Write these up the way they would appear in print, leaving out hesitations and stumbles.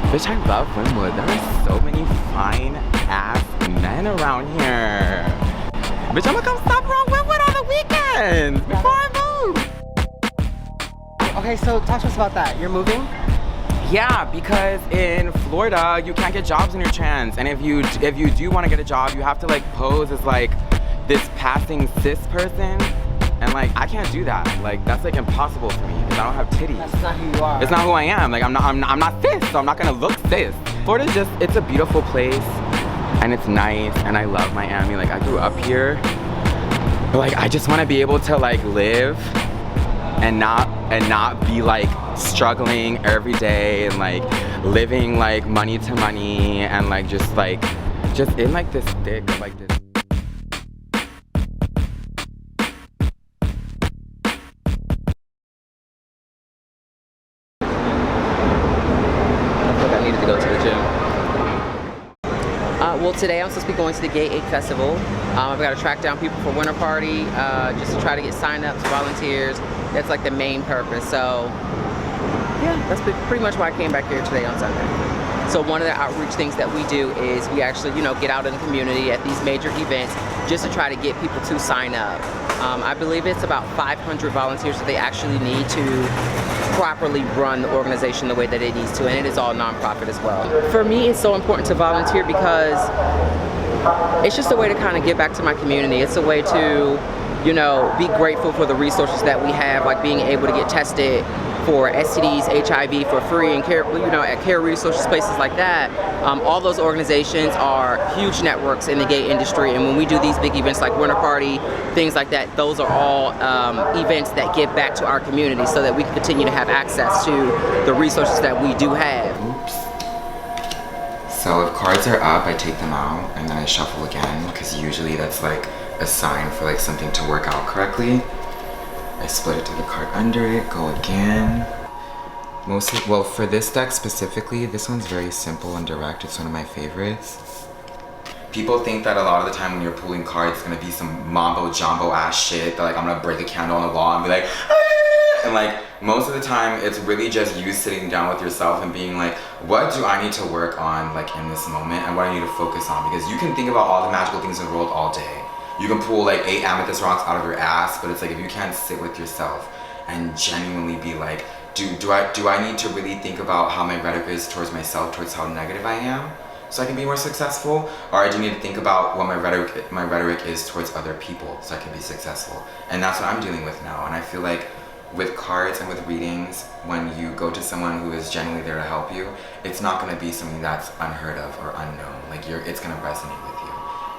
Bitch, I love Wynwood. There are so many fine ass men around here. Bitch, I'm gonna come stop around Wynwood on the weekends before I move. Okay, so talk to us about that. You're moving? Yeah, because in Florida, you can't get jobs in your trans. And if you do want to get a job, you have to like pose as like this passing cis person. And like, I can't do that. Like, that's like impossible for me because I don't have titties. That's not who you are. It's not who I am. Like, I'm not cis, so I'm not gonna look cis. Florida's just, it's a beautiful place and it's nice and I love Miami. Like, I grew up here, but like, I just want to be able to like live and not be like struggling every day and like living like money to money and like just in like this thick of like this. Well, today I'm supposed to be going to the Gay 8 Festival. I've got to track down people for Winter Party, just to try to get sign-ups, volunteers. That's like the main purpose. So, yeah, that's pretty much why I came back here today on Sunday. So one of the outreach things that we do is we actually, you know, get out in the community at these major events just to try to get people to sign up. I believe it's about 500 volunteers that they actually need to properly run the organization the way that it needs to, and it is all nonprofit as well. For me, it's so important to volunteer because it's just a way to kind of give back to my community. It's a way to, you know, be grateful for the resources that we have, like being able to get tested for STDs, HIV for free, and care, you know, at care resources, places like that. All those organizations are huge networks in the gay industry, and when we do these big events like Winter Party, things like that, those are all events that give back to our community so that we can continue to have access to the resources that we do have. Oops. So if cards are up, I take them out and then I shuffle again because usually that's like a sign for like something to work out correctly. I split it to the card under it, go again. Mostly, well, for this deck specifically, this one's very simple and direct. It's one of my favorites. People think that a lot of the time when you're pulling cards, it's gonna be some mambo jumbo ass shit that like I'm gonna break a candle on the wall and be like, ah! And like most of the time, it's really just you sitting down with yourself and being like, what do I need to work on like in this moment and what I need to focus on? Because you can think about all the magical things in the world all day. You can pull like 8 amethyst rocks out of your ass, but it's like if you can't sit with yourself and genuinely be like, do I need to really think about how my rhetoric is towards myself, towards how negative I am, so I can be more successful? Or I do need to think about what my rhetoric is towards other people, so I can be successful. And that's what I'm dealing with now. And I feel like with cards and with readings, when you go to someone who is genuinely there to help you, it's not going to be something that's unheard of or unknown. Like it's going to resonate with you.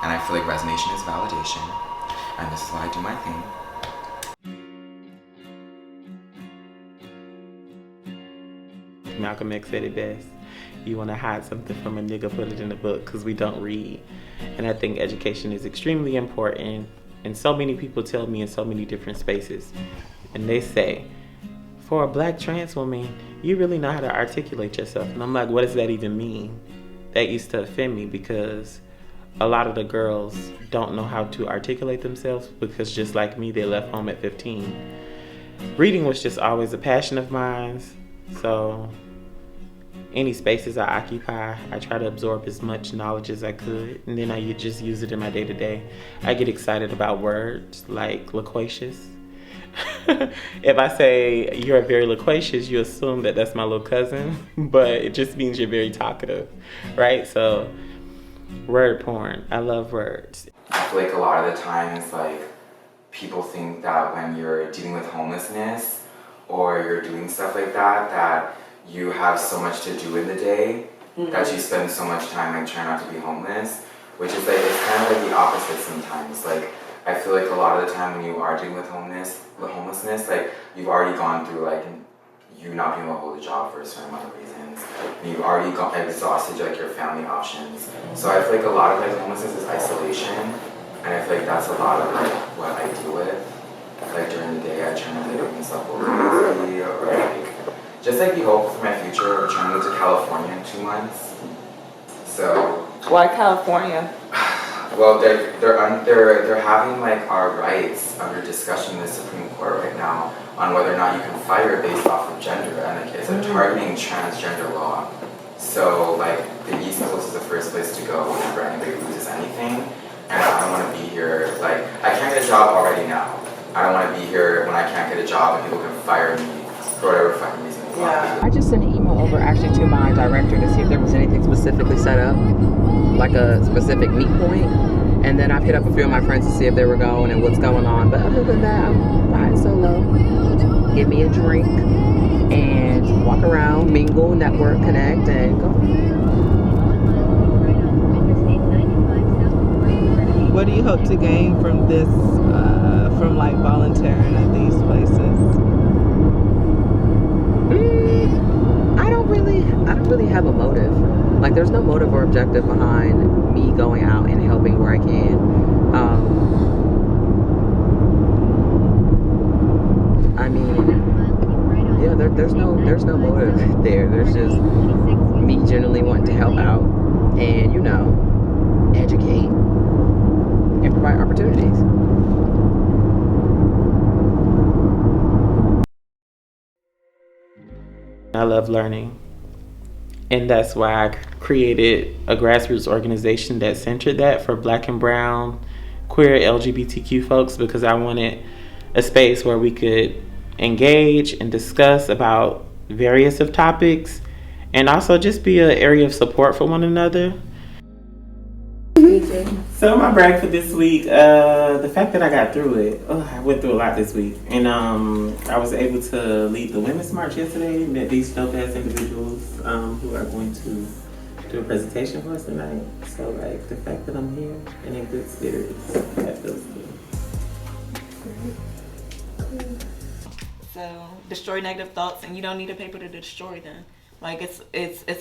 And I feel like resonation is validation, and this is why I do my thing. Malcolm X said it best. You want to hide something from a nigga, put it in a book, because we don't read. And I think education is extremely important. And so many people tell me in so many different spaces, and they say, for a black trans woman, you really know how to articulate yourself. And I'm like, what does that even mean? That used to offend me because a lot of the girls don't know how to articulate themselves because just like me, they left home at 15. Reading was just always a passion of mine. So any spaces I occupy, I try to absorb as much knowledge as I could, and then I just use it in my day-to-day. I get excited about words like loquacious. If I say you're very loquacious, you assume that that's my little cousin, but it just means you're very talkative, right? So word porn, I love words. I feel like a lot of the times, like, people think that when you're dealing with homelessness or you're doing stuff like that, that you have so much to do in the day, that you spend so much time like trying not to be homeless, which is like, it's kind of like the opposite sometimes. Like, I feel like a lot of the time when you are dealing with homelessness, like, you've already gone through like you not being able to hold a job for a certain amount of reasons, and you've already exhausted like your family options. So I feel like a lot of like homelessness is isolation, and I feel like that's a lot of like what I deal with. Like during the day, I try not to make myself over easily, or like just like be hopeful for my future. I'm trying to move to California in 2 months. So why California? Well, they're having like our rights under discussion in the Supreme Court right now on whether or not you can fire based off of gender, and like it's a targeting transgender law. So like the East Coast is the first place to go whenever anybody loses anything. And I don't want to be here, like, I can't get a job already now. I don't want to be here when I can't get a job and people can fire me for whatever fucking reason. I just sent an email over actually to my director to see if there was anything specifically set up, like a specific meet point. And then I've hit up a few of my friends to see if they were going and what's going on. But other than that, I'm riding solo. Get me a drink and walk around, mingle, network, connect, and go. What do you hope to gain from this, from like volunteering at these places? I don't really have a motive. Like, there's no motive or objective behind me going out and helping where I can. I mean, yeah, there's no motive there. There's just me generally wanting to help out and, you know, educate and provide opportunities. I love learning. And that's why I created a grassroots organization that centered that for Black and brown, queer, LGBTQ folks, because I wanted a space where we could engage and discuss about various of topics and also just be an area of support for one another. So my brag for this week, the fact that I got through it. I went through a lot this week, and I was able to lead the Women's March yesterday. Met these dope ass individuals who are going to do a presentation for us tonight. So like the fact that I'm here and in good spirits, that feels good. So destroy negative thoughts, and you don't need a paper to destroy them. Like it's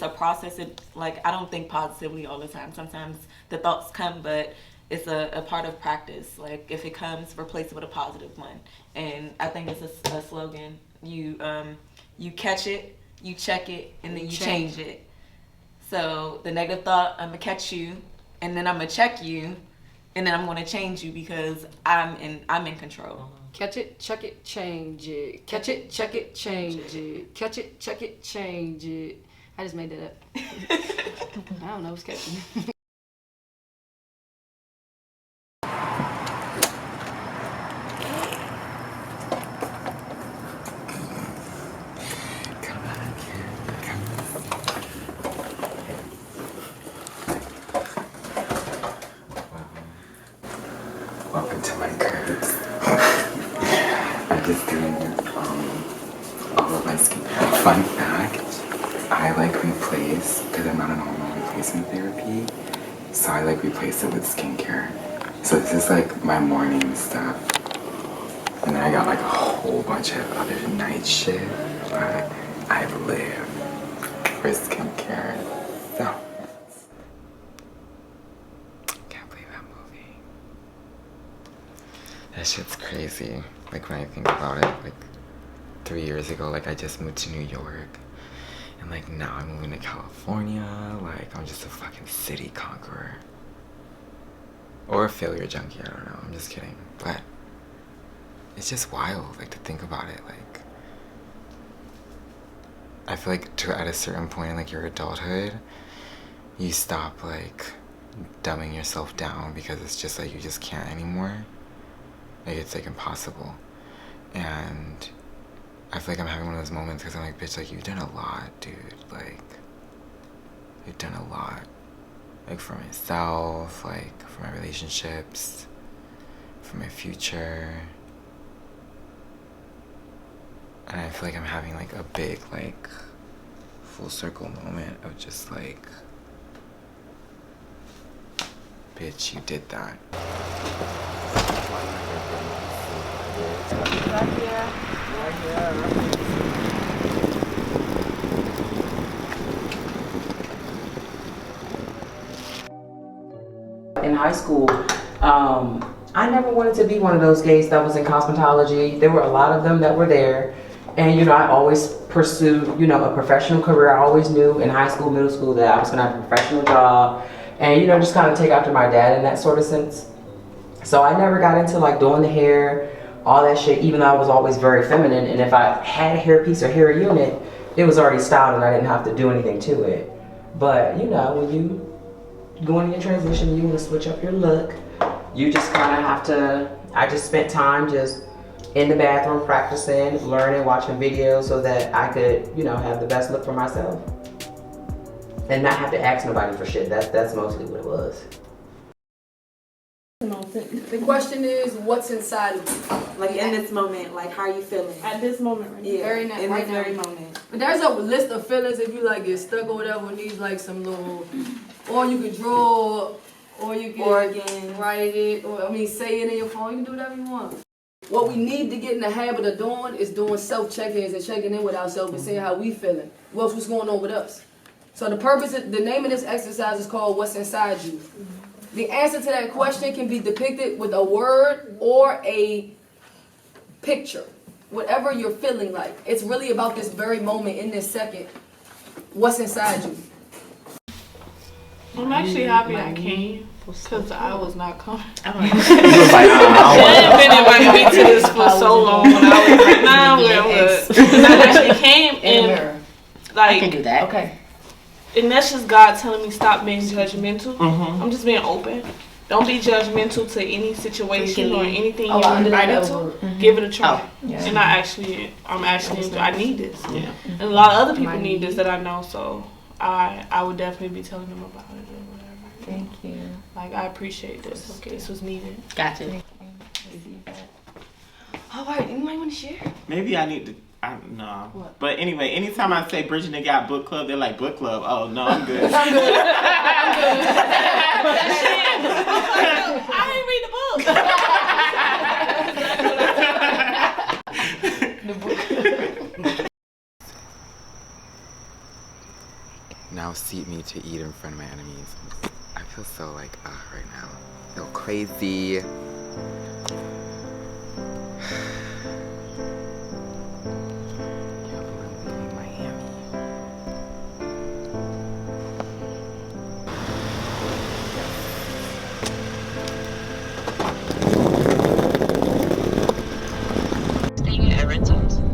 a process. Like I don't think positively all the time. Sometimes the thoughts come, but it's a part of practice. Like if it comes, replace it with a positive one. And I think it's a slogan. You catch it, you check it, and then you change it. So the negative thought, I'm gonna catch you, and then I'm gonna check you, and then I'm gonna change you because I'm in control. Catch it, check it, change it. Catch it, check it, change it. Catch it, check it, change it. I just made that up. I don't know what's catching. Welcome to my crib. I'm just doing all of my skincare. Fun fact, I like replace, because I'm not a normal replacement therapy, so I like replace it with skincare. So this is like my morning stuff. And then I got like a whole bunch of other night shit, but I live for skincare. So, can't believe that movie. That shit's crazy. Like when I think about it, like 3 years ago, like I just moved to New York. And like now I'm moving to California. Like I'm just a fucking city conqueror. Or a failure junkie, I don't know. I'm just kidding. But it's just wild, like to think about it. Like I feel like at a certain point in like your adulthood, you stop like dumbing yourself down because it's just like you just can't anymore. Like it's like impossible. And I feel like I'm having one of those moments because I'm like, bitch, like you've done a lot, dude. Like you've done a lot. Like for myself, like for my relationships, for my future. And I feel like I'm having like a big like full circle moment of just like, bitch, you did that. In high school, I never wanted to be one of those gays that was in cosmetology. There were a lot of them that were there. And, you know, I always pursued, you know, a professional career. I always knew in high school, middle school that I was going to have a professional job and, you know, just kind of take after my dad in that sort of sense. So I never got into like doing the hair, all that shit, even though I was always very feminine. And if I had a hair piece or hair unit, it was already styled and I didn't have to do anything to it. But you know, when you go into your transition, you want to switch up your look. You just kind of have to. I just spent time just in the bathroom practicing, learning, watching videos so that I could, you know, have the best look for myself and not have to ask nobody for shit. That's mostly what it was. The question is, what's inside of you? Like in this moment, like how are you feeling? At this moment, right? Yeah, Very in right this now. very moment. But there's a list of fillers if you like get stuck or whatever, needs like some little, or you could draw, or you can Organs. write it, or I mean say it in your phone. You can do whatever you want. What we need to get in the habit of doing is doing self-check-ins and checking in with ourselves and seeing how we feeling. What's going on with us? So the name of this exercise is called What's Inside You. The answer to that question can be depicted with a word or a picture. Whatever you're feeling like. It's really about this very moment in this second. What's inside you? I'm actually happy I came because I was not coming. You was like, I've been inviting me to this for so long, and I was like, nah, I'm good. Because I actually came and like, I can do that. Okay. and that's just God telling me stop being judgmental. I'm just being open. Don't be judgmental to any situation or anything you're invited to. Give it a try. And I'm actually, I need this. Yeah. And a lot of other people need this that I know, so I would definitely be telling them about it or whatever. Thank you. Like, I appreciate this. Okay. This was needed. Gotcha. All right, anybody want to share? Maybe I need to. No. What? But anyway, anytime I say Bridget and got book club, they're like, book club. Oh, no, I'm good. I'm good. I ain't read the book. Now seat me to eat in front of my enemies. I feel so like, right now. I feel crazy.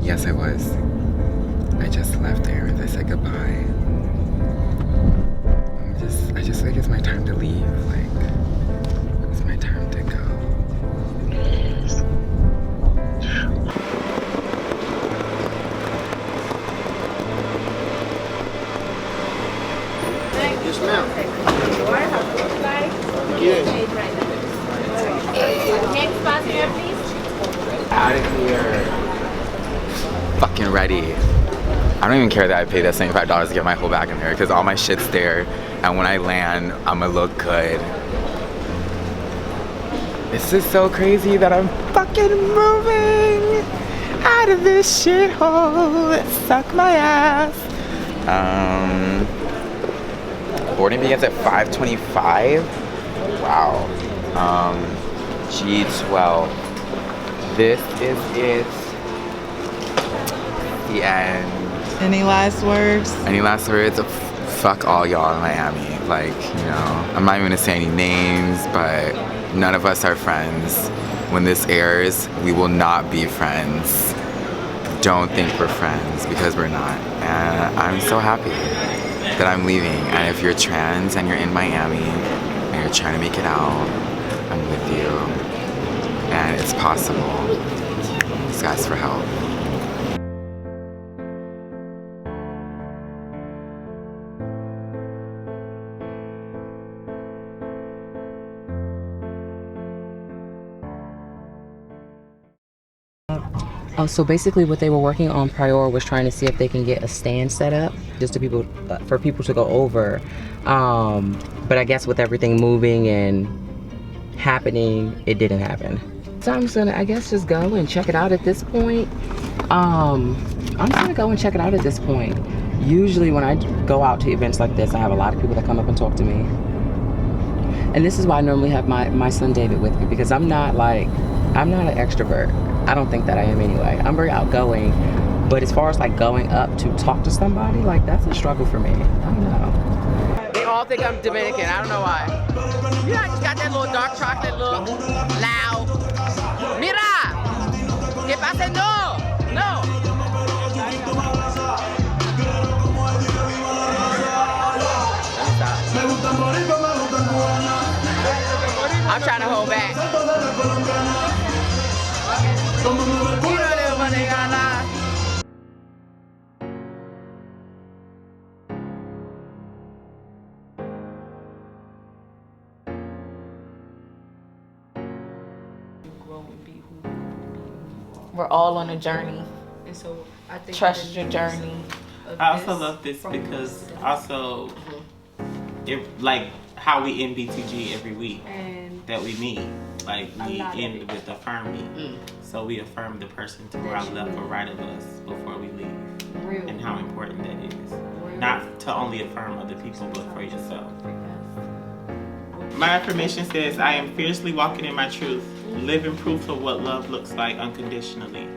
Yes, I was. I just left there as I said goodbye. I just like it's my time to leave. Like, it's my time to go. Yes, ma'am. Next passenger, please. Out of here. Fucking ready. I don't even care that I paid that $75 to get my whole bag in there because all my shit's there, and when I land, I'ma look good. This is so crazy that I'm fucking moving out of this shithole. Suck my ass. Boarding begins at 5:25. Wow. G12. This is it. The end. Any last words? Any last words? Fuck all y'all in Miami. Like, you know, I'm not even gonna say any names, but none of us are friends. When this airs, we will not be friends. Don't think we're friends because we're not. And I'm so happy that I'm leaving. And if you're trans and you're in Miami and you're trying to make it out, I'm with you. And it's possible. Just ask for help. Oh, so basically what they were working on prior was trying to see if they can get a stand set up just to people, for people to go over. But I guess with everything moving and happening, it didn't happen. So I'm just gonna, I guess, just go and check it out at this point. I'm just gonna go and check it out at this point. Usually when I go out to events like this, I have a lot of people that come up and talk to me. And this is why I normally have my son David with me, because I'm not an extrovert. I don't think that I am anyway. I'm very outgoing, but as far as like going up to talk to somebody, like that's a struggle for me. I don't know. They all think I'm Dominican. I don't know why. Yeah, I just got that little dark chocolate look. Loud. Mira! ¿Qué pasa? No! No! I'm trying to hold back. We're all on a journey. And so I think Trust your journey. I also love this because also it like how we end BTG every week that we meet. Like we end with affirm me. So we affirm the person to our left or right of us before we leave. And how important that is. Not to only affirm other people but for yourself. My affirmation says, I am fiercely walking in my truth, living proof of what love looks like unconditionally.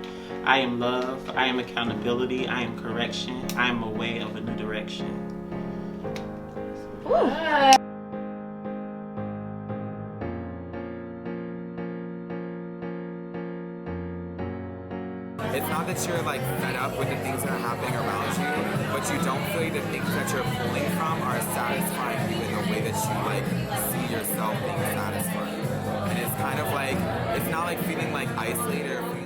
I am love, I am accountability, I am correction, I am a way of a new direction. It's not that you're like fed up with the things that are happening around you, but you don't feel like the things that you're pulling from are satisfying you in the way that you like see yourself being satisfied. And it's kind of like, it's not like feeling like isolated or